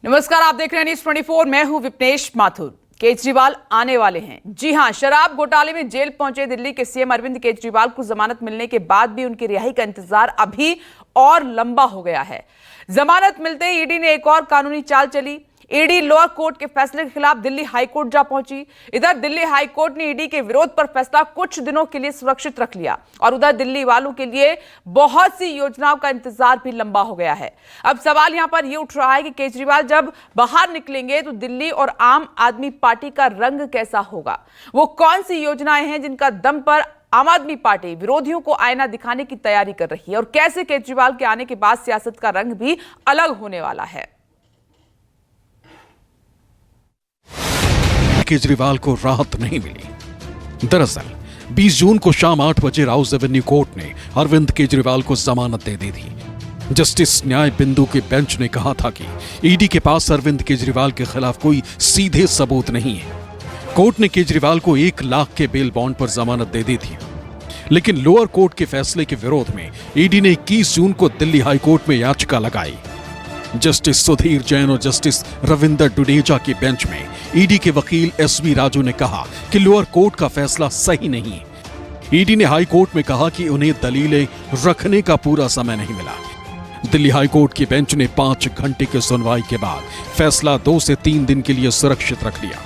नमस्कार, आप देख रहे हैं न्यूज़ 24। मैं हूं विपनेश माथुर। केजरीवाल आने वाले हैं। जी हां, शराब घोटाले में जेल पहुंचे दिल्ली के सीएम अरविंद केजरीवाल को जमानत मिलने के बाद भी उनकी रिहाई का इंतजार अभी और लंबा हो गया है। जमानत मिलते ही ईडी ने एक और कानूनी चाल चली। ईडी लोअर कोर्ट के फैसले के खिलाफ दिल्ली हाईकोर्ट जा पहुंची। इधर दिल्ली हाईकोर्ट ने ईडी के विरोध पर फैसला कुछ दिनों के लिए सुरक्षित रख लिया और उधर दिल्ली वालों के लिए बहुत सी योजनाओं का इंतजार भी लंबा हो गया है। अब सवाल यहां पर यह उठ रहा है कि केजरीवाल जब बाहर निकलेंगे तो दिल्ली और आम आदमी पार्टी का रंग कैसा होगा। वो कौन सी योजनाएं हैं जिनका दम पर आम आदमी पार्टी विरोधियों को आईना दिखाने की तैयारी कर रही है और कैसे केजरीवाल के आने के बाद सियासत का रंग भी अलग होने वाला है। केजरीवाल को राहत नहीं मिली। दरअसल 20 जून को शाम 8 बजे राउस एवेन्यू कोर्ट ने अरविंद केजरीवाल को जमानत दे दी थी। जस्टिस न्याय बिंदु के बेंच ने कहा था कि ईडी के पास अरविंद केजरीवाल के खिलाफ कोई सीधे सबूत नहीं है। कोर्ट ने केजरीवाल को 1 लाख के बेल बॉन्ड पर जमानत दे दी थी, लेकिन लोअर कोर्ट के फैसले के विरोध में ईडी ने 21 जून को दिल्ली हाईकोर्ट में याचिका लगाई। जस्टिस सुधीर जैन और जस्टिस रविंदर डुडेजा की बेंच में ईडी के वकील एसवी राजू ने कहा कि लोअर कोर्ट का फैसला सही नहीं है। ईडी ने हाई कोर्ट में कहा कि उन्हें दलीलें रखने का पूरा समय नहीं मिला। दिल्ली हाई कोर्ट की बेंच ने 5 घंटे की सुनवाई के बाद फैसला 2 से 3 दिन के लिए सुरक्षित रख लिया।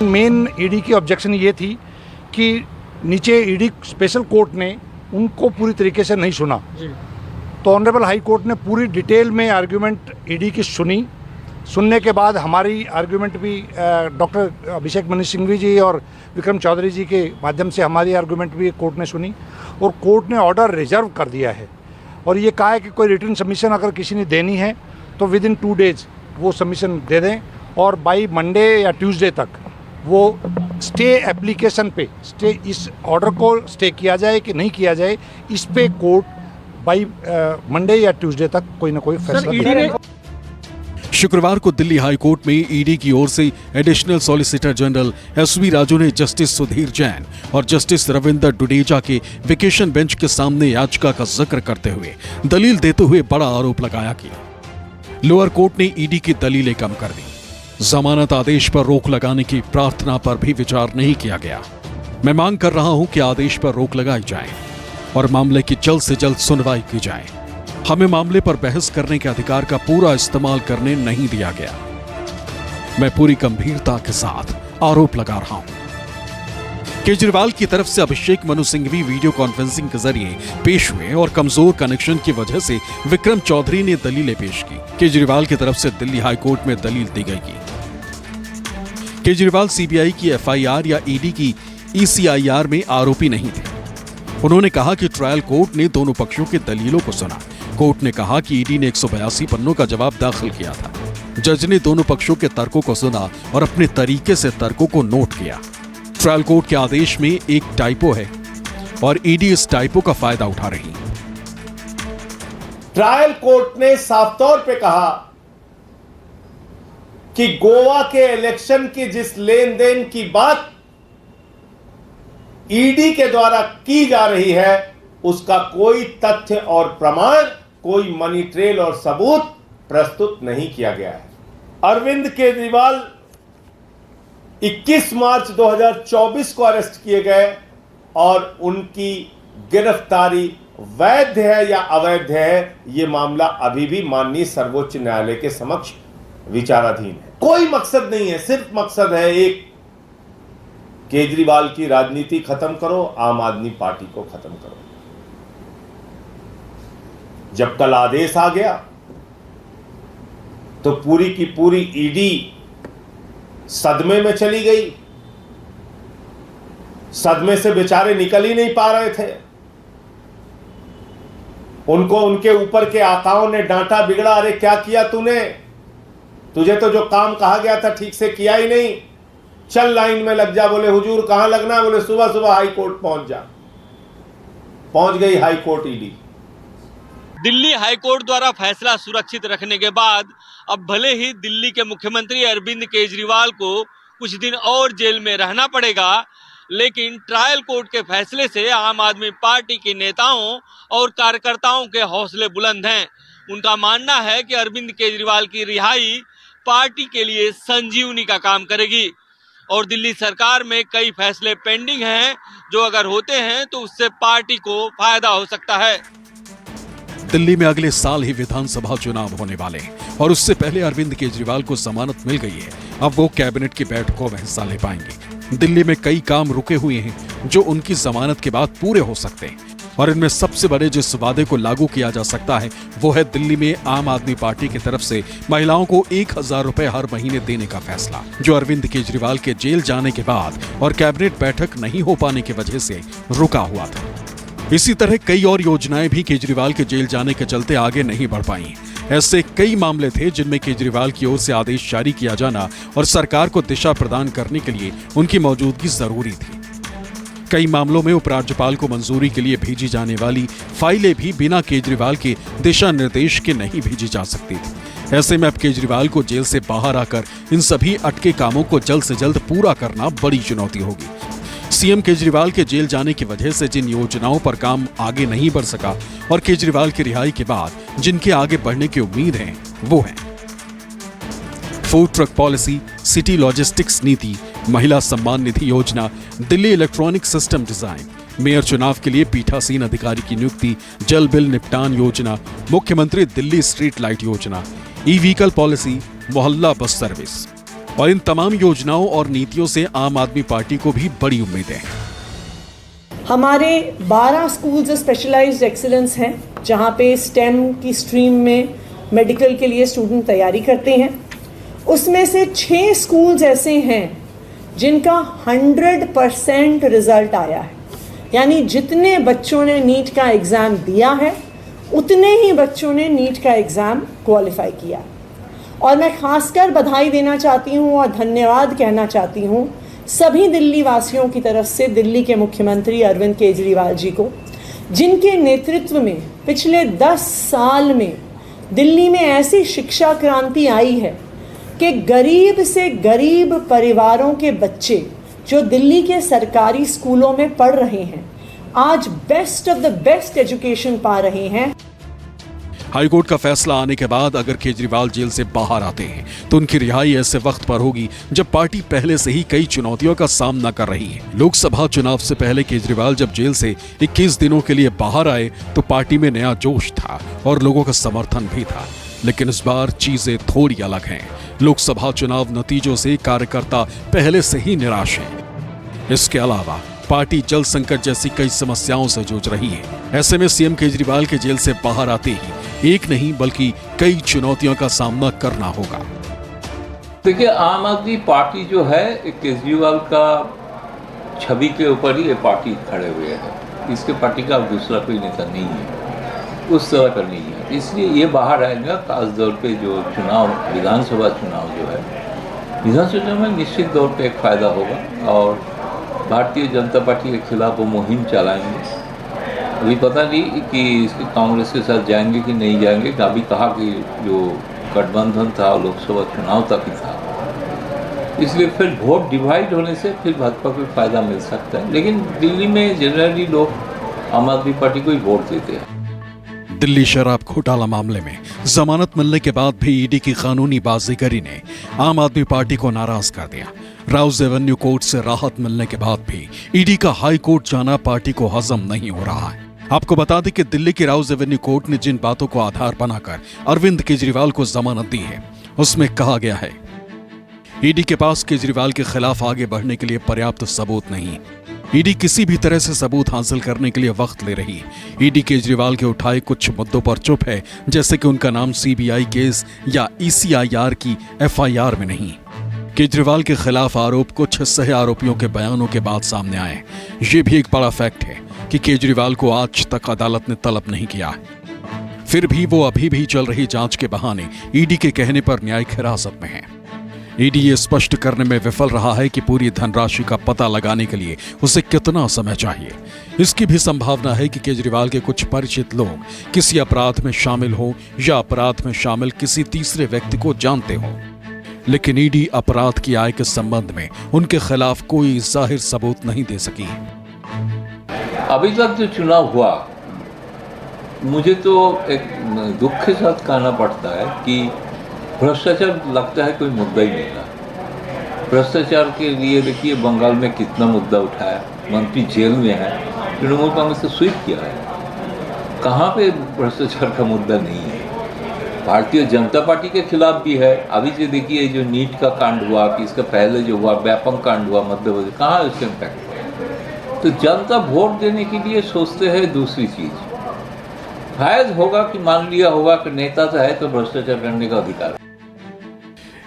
मेन ईडी की ऑब्जेक्शन ये थी कि नीचे ईडी स्पेशल कोर्ट ने उनको पूरी तरीके से नहीं सुना तो ऑनरेबल हाई कोर्ट ने पूरी डिटेल में आर्ग्यूमेंट ईडी की सुनने के बाद हमारी आर्ग्यूमेंट भी डॉक्टर अभिषेक मनु सिंघवी जी और विक्रम चौधरी जी के माध्यम से हमारी आर्ग्यूमेंट भी कोर्ट ने सुनी और कोर्ट ने ऑर्डर रिजर्व कर दिया है और ये कहा है कि कोई रिटर्न सबमिशन अगर किसी ने देनी है तो विद इन 2 डेज वो सबमिशन दे दें और बाई मंडे या ट्यूसडे तक वो स्टे एप्लीकेशन पे स्टे इस ऑर्डर को स्टे किया जाए कि नहीं किया जाए, इस पे कोर्ट बाई मंडे या ट्यूसडे तक कोई ना कोई फैसला देगा। शुक्रवार को दिल्ली हाई कोर्ट में ईडी की ओर से additional solicitor general SV Raju ने जस्टिस सुधीर जैन और जस्टिस रविंदर डुडेजा के वेकेशन बेंच के सामने याचिका का जिक्र करते हुए दलील देते हुए बड़ा आरोप लगाया कि लोअर कोर्ट ने ईडी की दलीलें कम कर दी। जमानत आदेश पर रोक लगाने की प्रार्थना पर भी विचार नहीं किया गया। मैं मांग कर रहा हूं कि आदेश पर रोक लगाई जाए और मामले की जल्द से जल्द सुनवाई की जाए। हमें मामले पर बहस करने के अधिकार का पूरा इस्तेमाल करने नहीं दिया गया। मैं पूरी गंभीरता के साथ आरोप लगा रहा हूं। केजरीवाल की तरफ से अभिषेक मनु सिंघवी वीडियो कॉन्फ्रेंसिंग के जरिए पेश हुए और कमजोर कनेक्शन की वजह से विक्रम चौधरी ने दलीलें पेश की। केजरीवाल की तरफ से दिल्ली हाईकोर्ट में दलील दी गई कि केजरीवाल सीबीआई की एफआईआर या ईडी की ईसीआईआर में आरोपी नहीं थे। उन्होंने कहा कि ट्रायल कोर्ट ने दोनों पक्षों के दलीलों को सुना। कोर्ट ने कहा कि ईडी ने 182 पन्नों का जवाब दाखिल किया था। जज ने दोनों पक्षों के तर्कों को सुना और अपने तरीके से तर्कों को नोट किया। ट्रायल कोर्ट के आदेश में एक टाइपो है और ईडी इस टाइपो का फायदा उठा रही। ट्रायल कोर्ट ने साफ तौर पे कहा कि गोवा के इलेक्शन की जिस लेन देन की बात ईडी के द्वारा की जा रही है उसका कोई तथ्य और प्रमाण, कोई मनी ट्रेल और सबूत प्रस्तुत नहीं किया गया है। अरविंद केजरीवाल 21 मार्च 2024 को अरेस्ट किए गए और उनकी गिरफ्तारी वैध है या अवैध है, यह मामला अभी भी माननीय सर्वोच्च न्यायालय के समक्ष विचाराधीन है। कोई मकसद नहीं है, सिर्फ मकसद है एक, केजरीवाल की राजनीति खत्म करो, आम आदमी पार्टी को खत्म करो। जब कल आदेश आ गया तो पूरी की पूरी ईडी सदमे में चली गई। सदमे से बेचारे निकल ही नहीं पा रहे थे। उनको उनके ऊपर के आकाओं ने डांटा, बिगड़ा, अरे क्या किया तूने, तुझे तो जो काम कहा गया था ठीक से किया ही नहीं, चल लाइन में लग जा। बोले हुजूर कहां लगना, बोले सुबह सुबह हाई कोर्ट पहुंच जा। पहुंच गई high court ED. Delhi high court द्वारा फैसला सुरक्षित रखने के बाद अब भले ही दिल्ली के मुख्यमंत्री अरविंद केजरीवाल को कुछ दिन और जेल में रहना पड़ेगा, लेकिन ट्रायल कोर्ट के फैसले से आम आदमी पार्टी के नेताओं और कार्यकर्ताओं के हौसले बुलंद हैं। उनका मानना है कि अरविंद केजरीवाल की रिहाई पार्टी के लिए संजीवनी का काम करेगी और दिल्ली सरकार में कई फैसले पेंडिंग हैं जो अगर होते हैं तो उससे पार्टी को फायदा हो सकता है। दिल्ली में अगले साल ही विधानसभा चुनाव होने वाले हैं और उससे पहले अरविंद केजरीवाल को जमानत मिल गई है। अब वो कैबिनेट की बैठकों में हिस्सा ले पाएंगे। दिल्ली में कई काम रुके हुए हैं जो उनकी जमानत के बाद पूरे हो सकते हैं और इनमें सबसे बड़े जिस वादे को लागू किया जा सकता है वो है दिल्ली में आम आदमी पार्टी की तरफ से महिलाओं को 1000 रुपए हर महीने देने का फैसला, जो अरविंद केजरीवाल के जेल जाने के बाद और कैबिनेट बैठक नहीं हो पाने की वजह से रुका हुआ था। इसी तरह कई और योजनाएं भी केजरीवाल के जेल जाने के चलते आगे नहीं बढ़ पाई। ऐसे कई मामले थे जिनमें केजरीवाल की ओर से आदेश जारी किया जाना और सरकार को दिशा प्रदान करने के लिए उनकी मौजूदगी जरूरी थी। कई मामलों में उपराज्यपाल को मंजूरी के लिए भेजी जाने वाली फाइलें भी बिना केजरीवाल के दिशा निर्देश के नहीं भेजी जा सकती थी। ऐसे में अब केजरीवाल को जेल से बाहर आकर इन सभी अटके कामों को जल्द से जल्द पूरा करना बड़ी चुनौती होगी। सीएम केजरीवाल के जेल जाने की वजह से जिन योजनाओं पर काम आगे नहीं बढ़ सका और केजरीवाल की रिहाई के बाद जिनके आगे बढ़ने की उम्मीद है वो है food truck policy, city logistics नीति, महिला सम्मान निधि योजना, Delhi electronic system design, mayor चुनाव के लिए पीठासीन अधिकारी की नियुक्ति, जल बिल निपटान योजना, मुख्यमंत्री दिल्ली स्ट्रीट लाइट योजना, ई व्हीकल पॉलिसी, मोहल्ला बस सर्विस। और इन तमाम योजनाओं और नीतियों से आम आदमी पार्टी को भी बड़ी उम्मीदें हैं। हमारे 12 स्कूल्स ऑफ स्पेशलाइज्ड एक्सीलेंस हैं जहां पे स्टेम की स्ट्रीम में मेडिकल के लिए स्टूडेंट तैयारी करते हैं। उसमें से 6 स्कूल्स ऐसे हैं जिनका 100% रिजल्ट आया है, यानी जितने बच्चों ने नीट का एग्ज़ाम दिया है उतने ही बच्चों ने नीट का एग्ज़ाम क्वालिफाई किया। और मैं खासकर बधाई देना चाहती हूँ और धन्यवाद कहना चाहती हूँ सभी दिल्ली वासियों की तरफ से दिल्ली के मुख्यमंत्री अरविंद केजरीवाल जी को, जिनके नेतृत्व में पिछले 10 साल में दिल्ली में ऐसी शिक्षा क्रांति आई है कि गरीब से गरीब परिवारों के बच्चे जो दिल्ली के सरकारी स्कूलों में पढ़ रहे हैं आज best of the best education पा रहे हैं। हाईकोर्ट का फैसला आने के बाद अगर केजरीवाल जेल से बाहर आते हैं तो उनकी रिहाई ऐसे वक्त पर होगी जब पार्टी पहले से ही कई चुनौतियों का सामना कर रही है। लोकसभा चुनाव से पहले केजरीवाल जब जेल से 21 दिनों के लिए बाहर आए तो पार्टी में नया जोश था और लोगों का समर्थन भी था, लेकिन इस बार चीजें थोड़ी अलग हैं। लोकसभा चुनाव नतीजों से कार्यकर्ता पहले से ही निराश हैं। इसके अलावा पार्टी जल संकट जैसी कई समस्याओं से जूझ रही है। ऐसे में सीएम केजरीवाल के जेल से बाहर आते ही एक नहीं बल्कि कई चुनौतियों का सामना करना होगा। देखिए, आम आदमी पार्टी जो है केजरीवाल का छवि के ऊपर ही ये पार्टी खड़े हुए है। इसके पार्टी का दूसरा कोई नेता नहीं है, उस तरह का नहीं है, इसलिए ये बाहर आएगा। खास तौर पे जो चुनाव, विधानसभा चुनाव जो है, विधानसभा चुनाव में निश्चित तौर पे एक फायदा होगा और भारतीय जनता पार्टी के खिलाफ वो मुहिम चलाएंगे। अभी पता नहीं कि इसके कांग्रेस के साथ जाएंगे कि नहीं जाएंगे। अभी कहा कि जो गठबंधन था लोकसभा चुनाव तक ही था, इसलिए फिर वोट डिवाइड होने से फिर भाजपा को फायदा मिल सकता है। लेकिन दिल्ली में जनरली लोग आम आदमी पार्टी को ही वोट देते हैं। दिल्ली शराब घोटाला मामले में जमानत मिलने के बाद भी ईडी की कानूनी बाजीगरी ने आम आदमी पार्टी को नाराज कर दिया। राउज एवेन्यू कोर्ट से राहत मिलने के बाद भी ईडी का हाई कोर्ट जाना पार्टी को हजम नहीं हो रहा है। आपको बता दें कि दिल्ली की राउज एवेन्यू कोर्ट ने जिन बातों को आधार बनाकर अरविंद केजरीवाल को जमानत दी है उसमें कहा गया है ईडी के पास केजरीवाल के खिलाफ आगे बढ़ने के लिए पर्याप्त सबूत नहीं। ईडी किसी भी तरह से सबूत हासिल करने के लिए वक्त ले रही है। ईडी केजरीवाल के उठाए कुछ मुद्दों पर चुप है, जैसे कि उनका नाम सीबीआई केस या ईसीआईआर की एफआईआर में नहीं। केजरीवाल के खिलाफ आरोप कुछ सह आरोपियों के बयानों के बाद सामने आए। ये भी एक बड़ा फैक्ट है कि केजरीवाल को आज तक अदालत ने तलब नहीं किया है। फिर भी वो अभी भी चल रही जांच के बहाने ईडी के कहने पर न्यायिक हिरासत में है। ईडी ये स्पष्ट करने में विफल रहा है कि पूरी धनराशि का पता लगाने के लिए उसे कितना समय चाहिए। इसकी भी संभावना है कि केजरीवाल के कुछ परिचित लोग किसी अपराध में शामिल हो या अपराध में शामिल किसी तीसरे व्यक्ति को जानते हो, लेकिन ईडी अपराध की आय के संबंध में उनके खिलाफ कोई जाहिर सबूत नहीं दे सकी। अभी तक जो चुनाव हुआ मुझे तो एक दुख के साथ कहना पड़ता है कि भ्रष्टाचार लगता है कोई मुद्दा ही नहीं रहा। भ्रष्टाचार के लिए देखिए बंगाल में कितना मुद्दा उठाया, मंत्री जेल में है, तृणमूल कांग्रेस ने स्वीप किया है। कहाँ पे भ्रष्टाचार का मुद्दा नहीं है? भारतीय जनता पार्टी के खिलाफ भी है। अभी जो देखिए जो नीट का कांड हुआ, कि इसका पहले जो हुआ व्यापम कांड हुआ मध्य प्रदेश, कहाँ है उसका इम्पैक्ट? तो जनता वोट देने के लिए सोचते हैं दूसरी चीज। शायद होगा कि मान लिया होगा कि नेता तो है तो भ्रष्टाचार करने का अधिकार।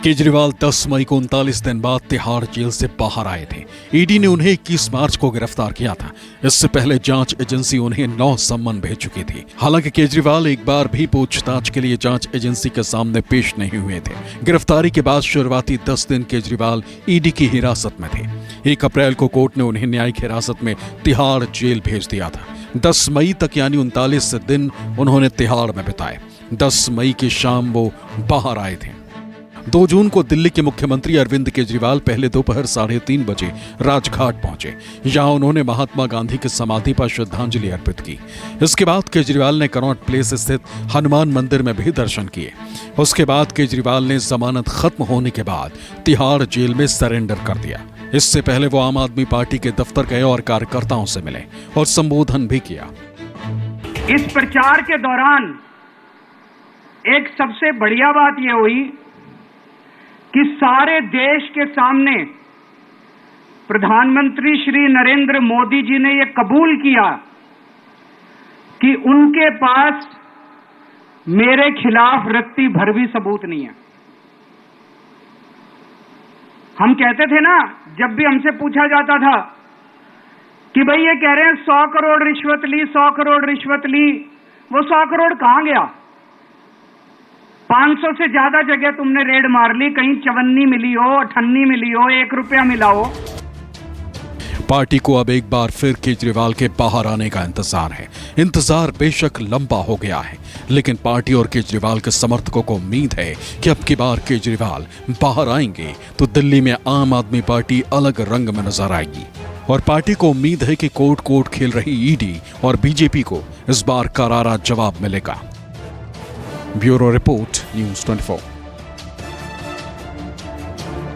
केजरीवाल 10 मई को 39 दिन बाद तिहाड़ जेल से बाहर आए थे। ईडी ने उन्हें 21 मार्च को गिरफ्तार किया था। इससे पहले जांच एजेंसी उन्हें 9 सम्मन भेज चुकी थी। हालांकि केजरीवाल एक बार भी पूछताछ के लिए जांच एजेंसी के सामने पेश नहीं हुए थे। गिरफ्तारी के बाद शुरुआती 10 दिन केजरीवाल ईडी की हिरासत में थे। 1 अप्रैल को कोर्ट ने उन्हें न्यायिक हिरासत में तिहाड़ जेल भेज दिया था। 10 मई तक यानी 39 दिन उन्होंने तिहाड़ में बिताए। 10 मई की शाम वो बाहर आए थे। 2 जून को दिल्ली के मुख्यमंत्री अरविंद केजरीवाल पहले दोपहर 3:30 बजे राजघाट पहुंचे। यहां उन्होंने महात्मा गांधी की समाधि पर श्रद्धांजलि अर्पित की। इसके बाद केजरीवाल ने कनॉट प्लेस स्थित हनुमान मंदिर में भी दर्शन किए। उसके बाद केजरीवाल ने जमानत खत्म होने के बाद तिहाड़ जेल में सरेंडर कर दिया। इससे पहले वो आम आदमी पार्टी के दफ्तर गए और कार्यकर्ताओं से मिले और संबोधन भी किया। इस प्रचार के दौरान एक सबसे बढ़िया बात यह हुई कि सारे देश के सामने प्रधानमंत्री श्री नरेंद्र मोदी जी ने यह कबूल किया कि उनके पास मेरे खिलाफ रत्ती भर भी सबूत नहीं है। हम कहते थे ना, जब भी हमसे पूछा जाता था कि भाई ये कह रहे हैं 100 करोड़ रिश्वत ली, 100 करोड़ रिश्वत ली, वो 100 करोड़ कहां गया? 500 से ज्यादा जगह तुमने रेड मार ली, कहीं चवन्नी मिली हो, अठन्नी मिली हो, 1 रुपया मिला हो। पार्टी को अब एक बार फिर केजरीवाल के बाहर आने का इंतजार है। इंतजार बेशक लंबा हो गया है, लेकिन पार्टी और केजरीवाल के समर्थकों को उम्मीद है कि अब की बार केजरीवाल बाहर आएंगे तो दिल्ली में आम आदमी पार्टी अलग रंग में नजर आएगी। और पार्टी को उम्मीद है कि कोर्ट खेल रही ईडी और बीजेपी को इस बार करारा जवाब मिलेगा। Bureau report, news 24।